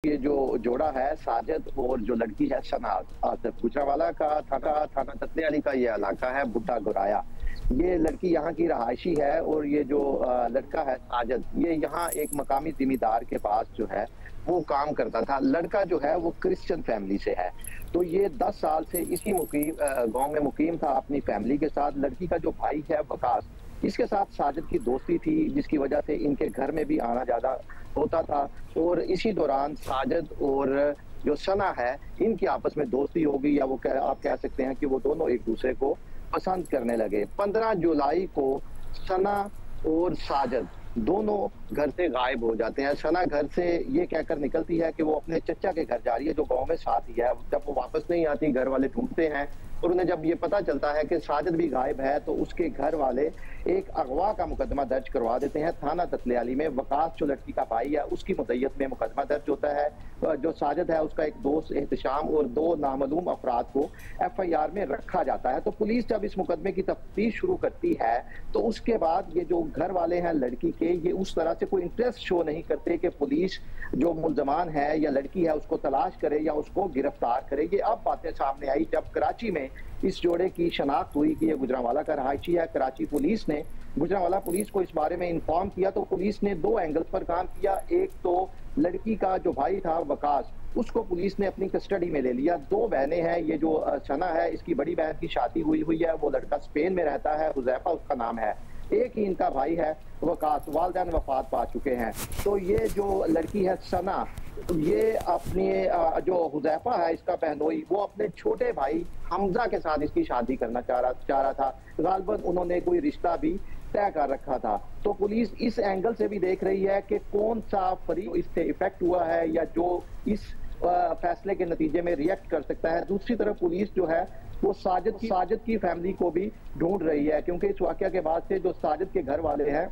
ये जो जोड़ा है साजिद और जो लड़की है सना, गुजरांवाला का थाना ततलियाली का ये इलाका है बुड्ढा गुराया। ये लड़की यहाँ की रहायशी है और ये जो लड़का है साजिद, ये यहाँ एक मकामी जिम्मेदार के पास जो है वो काम करता था। लड़का जो है वो क्रिश्चियन फैमिली से है, तो ये 10 साल से इसी गांव में मुकीम था अपनी फैमिली के साथ। लड़की का जो भाई है वकास, इसके साथ साजिद की दोस्ती थी, जिसकी वजह से इनके घर में भी आना ज्यादा होता था। और इसी दौरान साजिद और जो सना है इनकी आपस में दोस्ती हो गई, या वो आप कह सकते हैं कि वो दोनों एक दूसरे को पसंद करने लगे। 15 जुलाई को सना और साजिद दोनों घर से गायब हो जाते हैं। सना घर से ये कहकर निकलती है कि वो अपने चचा के घर जा रही है जो गांव में साथ ही है। जब वो वापस नहीं आती, घर वाले ढूंढते हैं और उन्हें जब ये पता चलता है कि साजिद भी गायब है, तो उसके घर वाले एक अगवा का मुकदमा दर्ज करवा देते हैं थाना ततलियाली में। वकास जो लड़की का भाई है उसकी मुद्दत में मुकदमा दर्ज होता है। जो साजिद है उसका एक दोस्त एहतशाम और 2 नामालूम अफराद को FIR में रखा जाता है। तो पुलिस जब इस मुकदमे की तफ्तीश शुरू करती है तो उसके बाद ये जो घर वाले हैं लड़की के, ये उस तरह से कोई इंटरेस्ट शो नहीं करते कि पुलिस जो मुल्जमान है या लड़की है उसको तलाश करे या उसको गिरफ्तार करे। ये अब बातें सामने आई जब कराची में इस जोड़े की शनाख्त हुई कि ये गुजरांवाला का रहायशी है। कराची पुलिस ने गुजरांवाला पुलिस को इस बारे में इन्फॉर्म किया, तो पुलिस ने 2 एंगल्स पर काम किया। एक तो लड़की का जो भाई था वकास, उसको पुलिस ने अपनी कस्टडी में ले लिया। 2 बहनें हैं, ये जो सना है इसकी बड़ी बहन की शादी हुई है, वो लड़का स्पेन में रहता है, हुजैफा उसका नाम है। एक ही इनका भाई है वकास, वालिदैन वफात पा चुके हैं। तो ये जो लड़की है सना, ये अपने जो हुजैफा है इसका बहनोई, वो अपने छोटे भाई हमजा के साथ इसकी शादी करना चाह रहा था। गालिबन उन्होंने कोई रिश्ता भी तय कर रखा था। तो पुलिस इस एंगल से भी देख रही है कि कौन सा फरीक इससे इफेक्ट हुआ है या जो इस फैसले के नतीजे में रिएक्ट कर सकता है। दूसरी तरफ पुलिस जो है वो साजिद की फैमिली को भी ढूंढ रही है, क्योंकि इस वाकया के बाद से जो साजिद के घर वाले हैं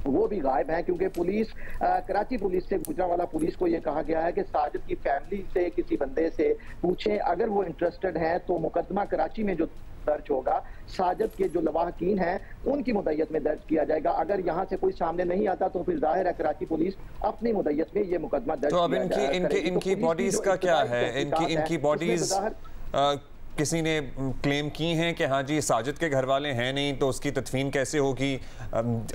वो भी गायब हैं। क्योंकि पुलिस कराची पुलिस से गुजरांवाला पुलिस को ये कहा गया है कि साजिद की फैमिली से किसी बंदे से पूछें, अगर वो इंटरेस्टेड हैं तो मुकदमा कराची में जो दर्ज होगा साजिद के जो लवाहकीन हैं उनकी मुद्दत में दर्ज किया जाएगा। अगर यहाँ से कोई सामने नहीं आता तो फिर जाहिर है कराची पुलिस अपनी मुद्दत में ये मुकदमा दर्ज तो अब इनकी बॉडीज का क्या है? इनकी बॉडीज किसी ने क्लेम की हैं कि हाँ जी साजिद के घर वाले हैं नहीं, तो उसकी तदफीन कैसे होगी?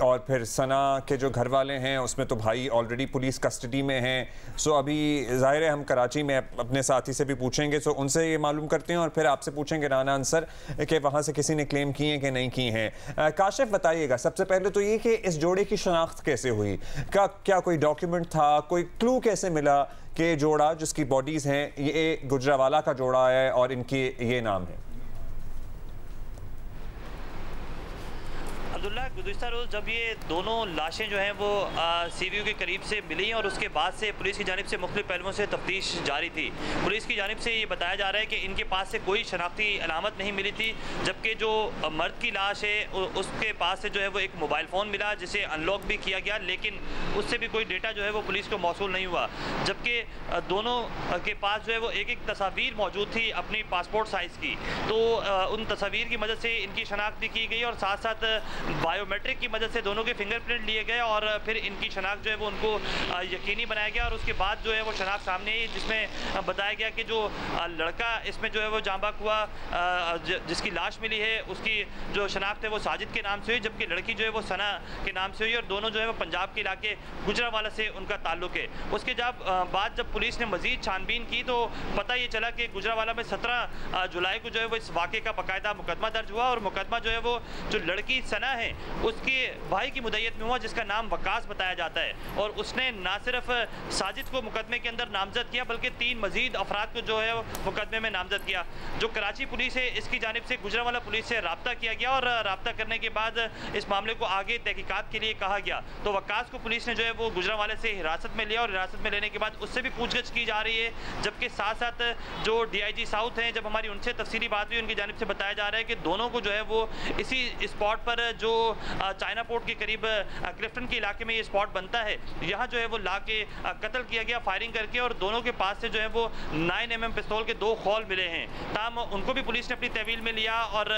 और फिर सना के जो घर वाले हैं उसमें तो भाई ऑलरेडी पुलिस कस्टडी में हैं। सो अभी ज़ाहिर है हम कराची में अपने साथी से भी पूछेंगे, सो उनसे ये मालूम करते हैं और फिर आपसे पूछेंगे राना अंसर कि वहाँ से किसी ने क्लेम किए हैं कि नहीं की हैं। काशिफ बताइएगा सबसे पहले तो ये कि इस जोड़े की शनाख्त कैसे हुई? क्या कोई डॉक्यूमेंट था, कोई क्लू कैसे मिला कि जोड़ा जिसकी बॉडीज हैं ये गुजरांवाला का जोड़ा है और इनके ये नाम है? अब्दुल्ला, गुज़िश्ता रोज़ जब ये दोनों लाशें जो हैं वो CVU के करीब से मिली और उसके बाद से पुलिस की जानिब से मुख्तलिफ पहलुओं से तफ्तीश जारी थी। पुलिस की जानिब से ये बताया जा रहा है कि इनके पास से कोई शनाख्ती अलामत नहीं मिली थी, जबकि जो मर्द की लाश है उसके पास से जो है वो एक मोबाइल फ़ोन मिला जिसे अनलॉक भी किया गया, लेकिन उससे भी कोई डेटा जो है वो पुलिस को मौसूल नहीं हुआ। जबकि दोनों के पास जो है वो एक तस्वीर मौजूद थी अपनी पासपोर्ट साइज़ की, तो उन तस्वीर की मदद से इनकी शनाख्त भी की गई और साथ साथ बायोमेट्रिक की मदद से दोनों के फिंगरप्रिंट लिए गए और फिर इनकी शनाख्त जो है वो उनको यकीनी बनाया गया। और उसके बाद जो है वो शनाख्त सामने आई जिसमें बताया गया कि जो लड़का इसमें जो है वो जांबाक हुआ, जिसकी लाश मिली है उसकी जो शनाख्त है वो साजिद के नाम से हुई, जबकि लड़की जो है वो सना के नाम से हुई और दोनों जो है वो पंजाब के इलाके गुजरांवाला से उनका ताल्लुक है। उसके बाद जब पुलिस ने मजीद छानबीन की तो पता ये चला कि गुजरांवाला में 17 जुलाई को जो है वो इस वाक़े का बाकायदा मुकदमा दर्ज हुआ और मुकदमा जो है वो जो लड़की सना है उसके भाई की मुद्दत में हुआ जिसका नाम वकास बताया जाता है। और उसने ना सिर्फ साजिद को मुकदमे के अंदर नामजद किया बल्कि 3 मजीद अफराद को जो है मुकदमे में नामजद किया। जो कराची पुलिस है इसकी जानिब से गुजरांवाला पुलिस से रब्ता किया गया और रब्ता करने के बाद इस मामले को आगे तहकीकात के लिए कहा गया। तो वकास को पुलिस ने जो है वो गुजरांवाले से हिरासत में लिया और हिरासत में लेने के बाद उससे भी पूछगछ की जा रही है, जबकि साथ साथ जो DIG साउथ हैं, जब हमारी उनसे तफसीली बात हुई उनकी जानिब से बताया जा रहा है कि दोनों को जो है वो इसी स्पॉट पर जो जो चाइना पोर्ट के करीब क्लिफ्टन के इलाके में ये स्पॉट बनता है, यहाँ जो है वो ला के कत्ल किया गया फायरिंग करके, और दोनों के पास से जो है वो 9mm पिस्तौल के 2 खौल मिले हैं। ताम उनको भी पुलिस ने अपनी तहवील में लिया, और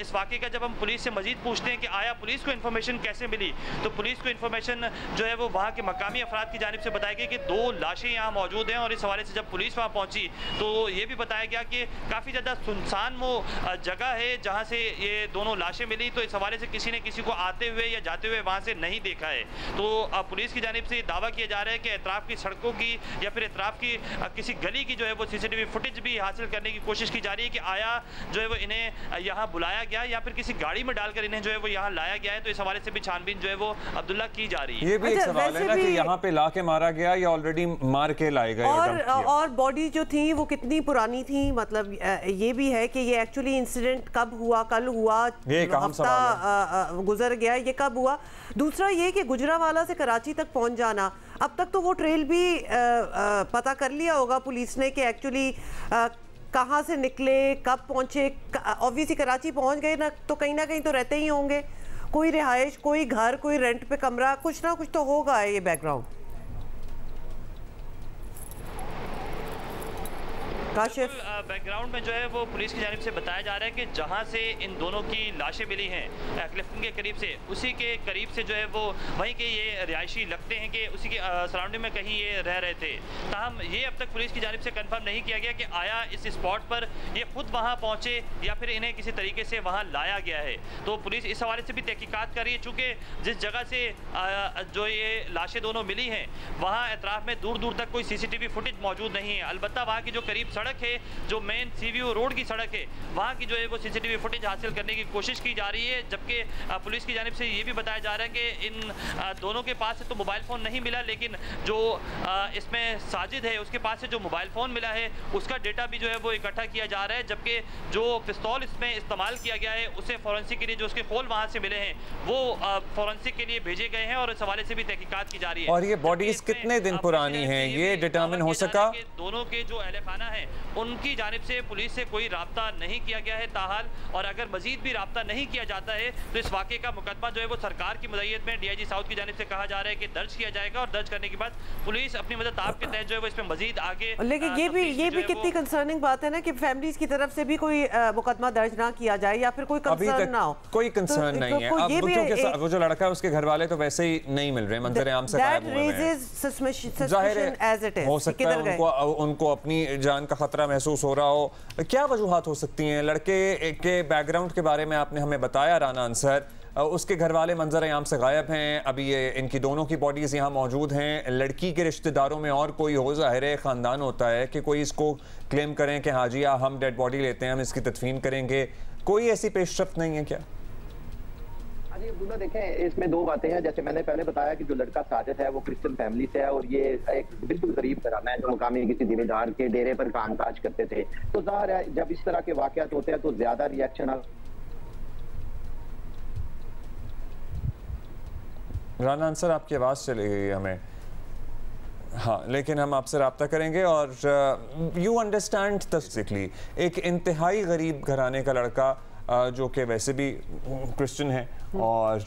इस वाक़े का जब हम पुलिस से मजीद पूछते हैं कि आया पुलिस को इन्फॉर्मेशन कैसे मिली, तो पुलिस को इन्फॉर्मेशन जो है वो वहाँ के मकामी अफराद की जानिब से बताया गया कि 2 लाशें यहाँ मौजूद हैं। और इस हवाले से जब पुलिस वहाँ पहुँची तो ये भी बताया गया कि काफ़ी ज़्यादा सुनसान वो जगह है जहाँ से ये दोनों लाशें मिली, तो इस हवाले से किसी ने किसी को आते हुए या जाते हुए वहाँ से नहीं देखा है। तो पुलिस की जानिब से दावा किया जा रहा है कि एतराफ़ की सड़कों की या फिर एतराफ़ की किसी गली की जो है वो CCTV फुटेज भी हासिल करने की कोशिश की जा रही है कि आया जो है वो इन्हें यहाँ बुलाया गया या फिर किसी गाड़ी में डालकर इन्हें जो है वो यहाँ लाया गया है। तो इस हवाले से भी छानबीन जो है वो अब्दुल्ला की जा रही है। ये भी एक सवाल है ना कि यहाँ पे ला के मारा गया या ऑलरेडी मार के लाए गए, और बॉडी जो थी वो कितनी पुरानी थी, मतलब ये भी है कि ये एक्चुअली इंसिडेंट कब हुआ, कल हुआ, हफ्ता गुजर गया, ये कब हुआ। दूसरा ये कि गुजरावाला से कराची तक पहुंच जाना, अब तक तो वो ट्रेल भी पता कर लिया होगा पुलिस ने कि एक्चुअली कहाँ से निकले, कब पहुंचे। ऑब्वियसली कराची पहुंच गए ना तो कहीं तो रहते ही होंगे, कोई रिहाइश, कोई घर, कोई रेंट पे कमरा, कुछ ना कुछ तो होगा ये बैकग्राउंड। काशिफ, बैकग्राउंड में जो है वो पुलिस की जानिब से बताया जा रहा है कि जहां से इन दोनों की लाशें मिली हैं क्लिफ्टन के करीब से, उसी के करीब से जो है वो वहीं के ये रिहायशी लगते हैं कि उसी के सराउंडिंग में कहीं ये रह रहे थे। ताहम ये अब तक पुलिस की जानिब से कंफर्म नहीं किया गया कि आया इस स्पॉट पर ये खुद वहाँ पहुँचे या फिर इन्हें किसी तरीके से वहाँ लाया गया है। तो पुलिस इस हवाले से भी तहकीकात कर रही है, चूँकि जिस जगह से जो ये लाशें दोनों मिली हैं वहाँ एतराफ़ में दूर दूर तक कोई CCTV फुटेज मौजूद नहीं है। अलबत्ता वहाँ की जो करीब सड़क है, जो मेन CVO रोड की सड़क है, वहाँ की जो है वो CCTV फुटेज हासिल करने की कोशिश की जा रही है। जबकि पुलिस की जानिब से ये भी बताया जा रहा है कि इन दोनों के पास से तो मोबाइल फ़ोन नहीं मिला, लेकिन जो इसमें साजिद है उसके पास से जो मोबाइल फ़ोन मिला है उसका डेटा भी जो है वो इकट्ठा किया जा रहा है। जबकि जो पिस्तौल इसमें इस्तेमाल किया गया है उसे फॉरेंसिक के लिए जो उसके खोल वहाँ से मिले हैं वो फॉरेंसिक के लिए भेजे गए हैं, और इस हवाले से भी तहकीकात की जा रही है। और ये बॉडीज कितने दिन पुरानी हैं ये डिटरमिन हो सका? दोनों के जो अहले खाना है उनकी जानिब से पुलिस से कोई राब्ता नहीं किया गया है ताहाल, और अगर मजीद भी राब्ता नहीं किया जाता है तो इस वाक़े का मुकदमा जो है वो सरकार की मदईयत में DIG साउथ की जानिब से कहा जा रहा है कि दर्ज किया जाएगा, और दर्ज करने के बाद पुलिस अपनी मदद आप के तहत जो है वो इसमें मजीद आगे। लेकिन ये भी कितनी कंसर्निंग बात है ना कि फैमिलीज की तरफ से भी कोई मुकदमा दर्ज ना किया जाए या फिर कोई कंसर्न ना हो। कोई कंसर्न नहीं है। अब वो जो लड़का है उसके घर वाले तो वैसे ही नहीं मिल रहे, मंजर आम से गायब हुए हैं। जाहिर है हो सकता है उनको अपनी जान का खतरा महसूस हो रहा हो। क्या वजूहात हो सकती हैं? लड़के के बैकग्राउंड के बारे में आपने हमें बताया राना अंसर, उसके घर वाले मंजर आम से गायब हैं, अभी ये इनकी दोनों की बॉडीज़ यहाँ मौजूद हैं। लड़की के रिश्तेदारों में और कोई हो, ज़ाहिर है ख़ानदान होता है कि कोई इसको क्लेम करें कि हाँ जी हम डेड बॉडी लेते हैं, हम इसकी तदफीन करेंगे, कोई ऐसी पेशरफ्त नहीं है क्या? जी अब्दुल्ला, देखें इसमें 2 बातें हैं। जैसे मैंने पहले बताया कि जो लड़का साजिद है वो क्रिश्चियन फैमिली से है, और ये एक बिल्कुल गरीब घराना है जो मुकामी किसी जिम्मेदार के डेरे पर कामकाज करते थे। तो जाहिर है जब इस तरह के वाकयात होते हैं तो ज्यादा रिएक्शन। राना अंसर आपकी आवाज़ चली गई हमें, हाँ, लेकिन हम आपसे रब्ता करेंगे। और यू अंडरस्टैंड बेसिकली एक इंतहाई गरीब घराने का लड़का जो कि वैसे भी क्रिश्चियन है, और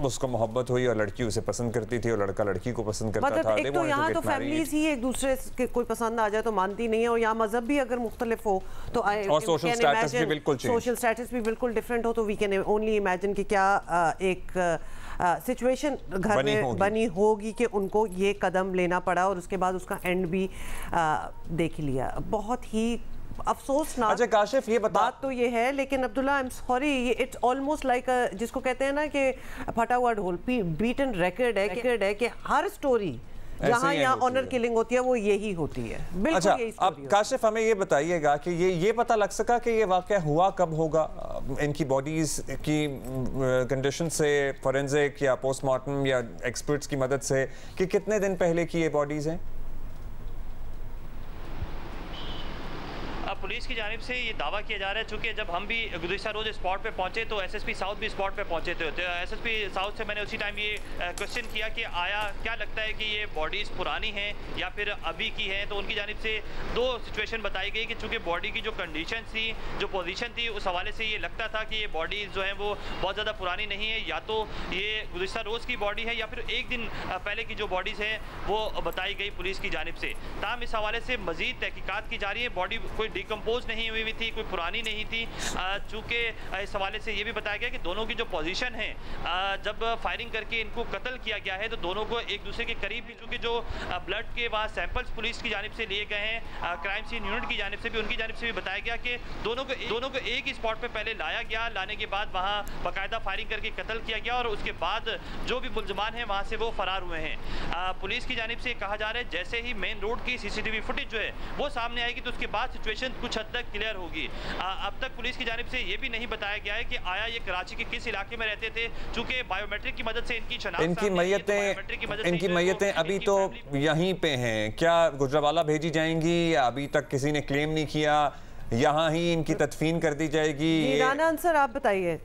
उसको मोहब्बत हुई और लड़की उसे पसंद करती थी और लड़का लड़की को पसंद करता था। एक तो यहाँ तो फैमिलीज ही एक दूसरे के कोई पसंद आ जाए तो मानती नहीं है, और यहाँ मजहब भी अगर मुख्तलिफ हो तो और सोशल स्टेटस भी बिल्कुल डिफरेंट हो, तो वी कैन ओनली इमेजिन कि क्या एक सिचुएशन घर में बनी होगी कि उनको ये कदम लेना पड़ा, और उसके बाद उसका एंड भी देख लिया। बहुत ही अफसोसनाक। अच्छा काशिफ, ये बात तो ये है, लेकिन Abdullah I am sorry, it's almost like जिसको कहते हैं ना कि फटा हुआ ढोल, बीटन रिकॉर्ड है कि हर स्टोरी जहाँ ऑनर किलिंग होती है वो यही होती है। अच्छा, अब काशिफ हमें ये बताइएगा कि ये पता लग सका कि ये वाक़या हुआ कब होगा? इनकी बॉडीज की कंडीशन से, फॉरेंसिक या पोस्टमार्टम या एक्सपर्ट्स की मदद से, कि कितने दिन पहले की ये बॉडीज हैं? पुलिस की जानिब से ये दावा किया जा रहा है, चूँकि जब हम भी गुज़िश्ता रोज़ स्पॉट पे पहुँचे तो एसएसपी साउथ भी स्पॉट पे पहुँचे थे। तो एसएसपी साउथ से मैंने उसी टाइम ये क्वेश्चन किया कि आया क्या लगता है कि ये बॉडीज़ पुरानी हैं या फिर अभी की हैं। तो उनकी जानिब से दो सिचुएशन बताई गई कि चूँकि बॉडी की जो कंडीशन थी, जो पोजीशन थी, उस हवाले से ये लगता था कि ये बॉडीज़ जो हैं वो बहुत ज़्यादा पुरानी नहीं है, या तो ये गुज़िश्ता रोज़ की बॉडी है या फिर एक दिन पहले की जो बॉडीज़ हैं वो बताई गई पुलिस की जानिब से। ताहम इस हवाले से मज़ीद तहकीकात की जा रही है। बॉडी कोई डिकम्पोज नहीं हुई थी, कोई पुरानी नहीं थी। चूँकि इस हवाले से ये भी बताया गया कि दोनों की जो पोजीशन है, जब फायरिंग करके इनको कत्ल किया गया है तो दोनों को एक दूसरे के करीब भी, चूँकि जो ब्लड के वहाँ सैंपल्स पुलिस की जानिब से लिए गए हैं, क्राइम सीन यूनिट की जानिब से भी, उनकी जानिब से भी बताया गया कि दोनों को एक ही स्पॉट पे पहले लाया गया। लाने के बाद वहाँ बाकायदा फायरिंग करके कत्ल किया गया और उसके बाद जो भी मुलजमान हैं वहाँ से वो फरार हुए हैं। पुलिस की जानिब से कहा जा रहा है जैसे ही मेन रोड की सीसीटीवी फुटेज जो है वो सामने आएगी तो उसके बाद सिचुएशन कुछ हद तक क्लियर होगी। अब तक पुलिस की जानिब से ये भी नहीं बताया गया है कि आया ये कराची के किस इलाके में रहते थे, चूँकि बायोमेट्रिक की मदद से इनकी शनाख्त, इनकी मैयतें अभी तो यहीं पे हैं। क्या गुजरावाला भेजी जाएंगी या अभी तक किसी ने क्लेम नहीं किया, यहाँ ही इनकी तदफीन कर दी जाएगी? राना अंसर आप बताइए।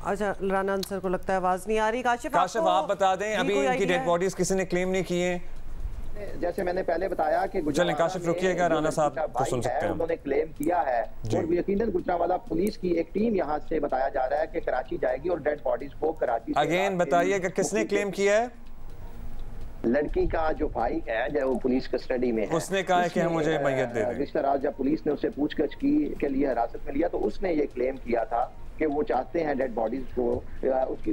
अच्छा, राना अंसर को लगता है आवाज नहीं आ रही। काशिफ आप बता दें, अभी इनकी डेड बॉडीज किसी ने क्लेम नहीं किए? जैसे मैंने पहले बताया कि चलें काशिफ रुकिएगा, राना साहब को सुन सकते हैं। उन्होंने क्लेम किया है और यकीनन गुजरांवाला पुलिस की एक टीम यहाँ से बताया जा रहा है कि कराची जाएगी और डेड बॉडीज को कराची अगेन बताइएगा किसने क्लेम किया है? लड़की का जो भाई है, जो वो पुलिस कस्टडी में है, उसने कहा है कि हम मुझे मैयत दे दें। रिश्तेदार जब पुलिस ने उसे पूछताछ की के लिए हिरासत में लिया तो उसने ये क्लेम किया था कि वो चाहते हैं डेड बॉडीज को,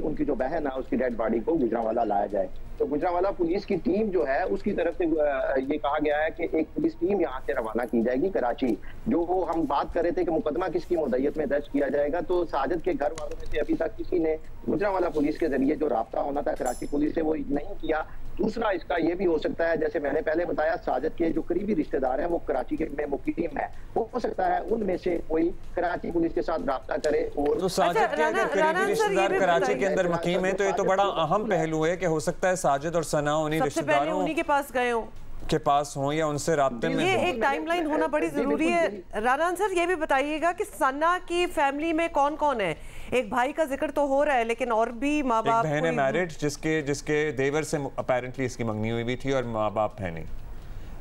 उनकी जो बहन है उसकी डेड बॉडी को गुजरांवाला लाया जाए। तो गुजरांवाला पुलिस की टीम जो है उसकी तरफ से ये कहा गया है कि एक पुलिस टीम यहाँ से रवाना की जाएगी कराची। जो हम बात कर रहे थे कि मुकदमा किसकी मुद्दत में दर्ज किया जाएगा, तो साजिद के घर वालों में से अभी तक किसी ने गुजरांवाला पुलिस के जरिए जो राब्ता होना था कराची पुलिस से वो नहीं किया। दूसरा इसका ये भी हो सकता है, जैसे मैंने पहले बताया, साजिद के जो करीबी रिश्तेदार हैं वो कराची के में मुकीम है, हो सकता है उनमें से कोई कराची पुलिस के साथ राब्ता करे। और तो साजिद के अगर करीबी रिश्तेदार कराची के अंदर मुकीम है तो ये तो बड़ा अहम पहलू है कि हो सकता है साजिद और सना उन्हीं रिश्तेदारों उन्हीं के पास गए हों, के पास हों या उनसे राब्ते में। ये एक टाइमलाइन होना बड़ी जरूरी है। राना सर ये भी बताइएगा कि सना की फैमिली में कौन कौन है? एक भाई का जिक्र तो हो रहा है लेकिन और भी माँ बाप, बहन है मैरिड जिसके देवर से अपेरेंटली इसकी मंगनी हुई भी थी और माँ बाप है नहीं।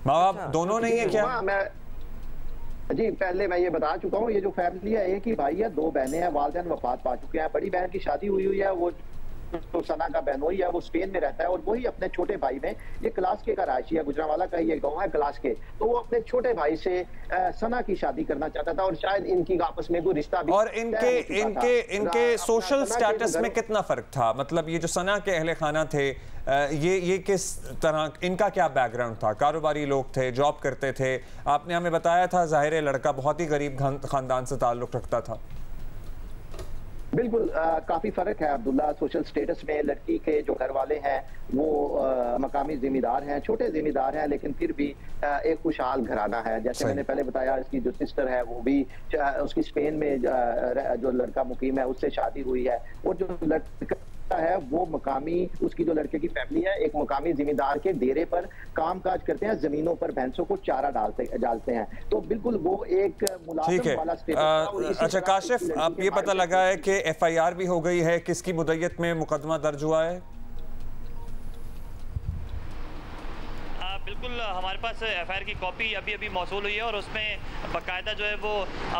माँ बाप दोनों नहीं है क्या? जी पहले मैं ये बता चुका हूँ, ये जो फैमिली है एक ही भाई है, दो बहनें हैं, वालिदैन वफात पा चुके हैं। बड़ी बहन की शादी हुई है, वो तो सना का बहनोई है, वो स्पेन में रहता है और वही अपने छोटे भाई में, ये क्लास के का राशि है, गुजरांवाला का ये गांव है क्लास के, तो वो अपने छोटे भाई से सना की शादी करना चाहता था और शायद इनकी आपस में कोई रिश्ता भी। और इनके सोशल स्टेटस में कितना फर्क था? मतलब ये जो सना के अहले खाना थे, ये किस तरह, इनका क्या बैकग्राउंड था? कारोबारी लोग थे, जॉब करते थे? आपने हमें बताया था जाहिर है लड़का बहुत ही गरीब खानदान से ताल्लुक रखता था। बिल्कुल काफी फर्क है अब्दुल्ला। सोशल स्टेटस में लड़की के जो घर वाले हैं वो मकामी जिम्मेदार हैं, छोटे जिम्मेदार हैं, लेकिन फिर भी एक खुशहाल घराना है। जैसे मैंने पहले बताया, इसकी जो सिस्टर है वो भी उसकी स्पेन में जो लड़का मुकीम है उससे शादी हुई है और जो लड़का है वो मकामी, उसकी जो लड़के की फैमिली है एक मकामी जिम्मेदार के डेरे पर कामकाज करते हैं, जमीनों पर भैंसों को चारा डालते हैं। तो बिल्कुल वो एक मुलाजिम वाला स्टेटस। अच्छा काशिफ, अब ये पता लगा है कि FIR भी हो गई है, किसकी मुद्दत में मुकदमा दर्ज हुआ है? बिल्कुल, हमारे पास FIR की कॉपी अभी मौसूल हुई है और उसमें बाकायदा जो है वो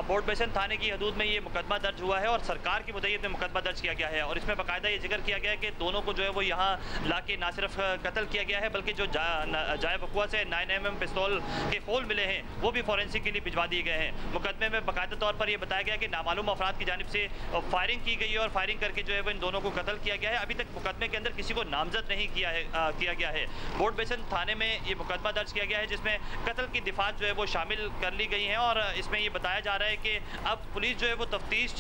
बोर्ड बेसन थाने की हदूद में ये मुकदमा दर्ज हुआ है और सरकार की मुद्दत में मुकदमा दर्ज किया गया है। और इसमें बाकायदा ये जिक्र किया गया है कि दोनों को जो है वो यहाँ लाके ना सिर्फ कत्ल किया गया है बल्कि जो जाए वकुआ से 9mm पिस्तौल के खोल मिले हैं वो भी फॉरेंसिक के लिए भिजवा दिए गए हैं। मुकदमे में बाकायदा तौर पर यह बताया गया कि नामालूम अफराद की जानिब से फायरिंग की गई है और फायरिंग करके जो है वो इन दोनों को कत्ल किया गया है। अभी तक मुकदमे के अंदर किसी को नामजद नहीं किया गया है। बोर्ड बेसन थाने में ये मुकदमा मुकदमा दर्ज किया गया है जिसमें कत्ल की दिफात जो है वो शामिल कर ली गई हैं और इसमें ये बताया जा रहा है कि अब पुलिस जो है वो तफ्तीश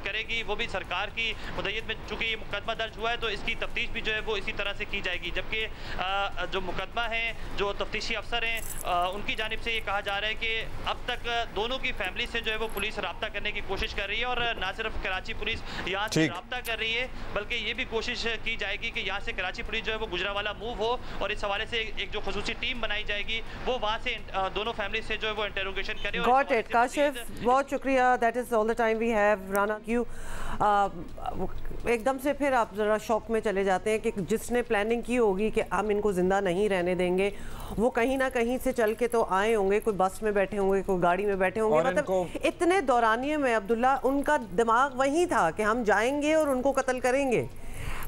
करेगी, वो भी सरकार की मुद्दत में। चूँकि ये मुकदमा दर्ज हुआ है तो इसकी तफ्तीश भी जो है वो इसी तरह से की जाएगी, जबकि जो मुकदमा है, जो तफ्तीशी अफसर हैं, उनकी जानिब से ये कहा जा रहा है कि अब तक दोनों की फैमिली से जो है वो पुलिस रब्ता करने की कोशिश कर रही है और ना सिर्फ कराची पुलिस यहाँ से रब्ता कर रही है बल्कि ये भी कोशिश की जाएगी कि यहाँ से कराची पुलिस जो है वो गुजरावाला मूव हो और इस हवाले से एक जो खसूसी टीम बनाई जाएगी वो वहाँ से दोनों फैमिली से जो है वो इंटरोगेशन करे। गॉट इट काशिफ, बहुत शुक्रिया। That is all the time we have. Rana, क्यों एकदम से फिर आप ज़रा शौक में चले जाते हैं कि जिसने प्लानिंग की होगी कि हम इनको ज़िंदा नहीं रहने देंगे, वो कहीं ना कहीं से चल के तो आए होंगे, कोई बस में बैठे होंगे, कोई गाड़ी में बैठे होंगे, मतलब इतने दौरानिये में अब्दुल्ला उनका दिमाग वही था कि हम जाएंगे और उनको कत्ल करेंगे।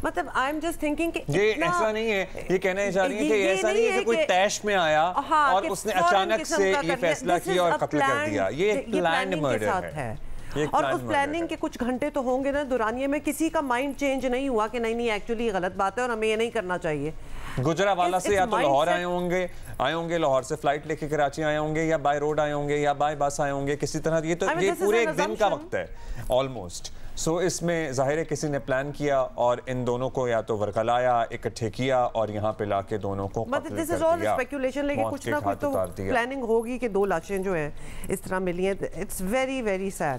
मतलब आई एम जस्ट थिंकिंग कि ये ऐसा नहीं है, ये कहना चाह रही है कि ऐसा नहीं है कि कोई तैश में आया और उसने अचानक से ये फैसला किया और कत्ल कर दिया। ये एक प्लान्ड मर्डर है। और उस प्लानिंग के कुछ घंटे तो होंगे ना दौरानिये में, किसी का माइंड चेंज नहीं हुआ कि नहीं एक्चुअली गलत बात है और हमें ये नहीं करना चाहिए। गुजरावाला से या तो लाहौर आए होंगे, लाहौर से फ्लाइट लेके कराची आए होंगे, या बाय रोड आए होंगे, या बाय बस आए होंगे, किसी तरह। ये तो ये पूरे एक दिन का वक्त है ऑलमोस्ट। सो इसमें जाहिर है किसी ने प्लान किया और इन दोनों को या तो वरगलाया, इकट्ठे किया और यहाँ पे लाके दोनों को कत्ल कर दिया। स्पेकुलेशन, लेकिन कुछ ना कुछ तो प्लानिंग होगी कि 2 लाशें जो हैं इस तरह मिली हैं। It's very very sad.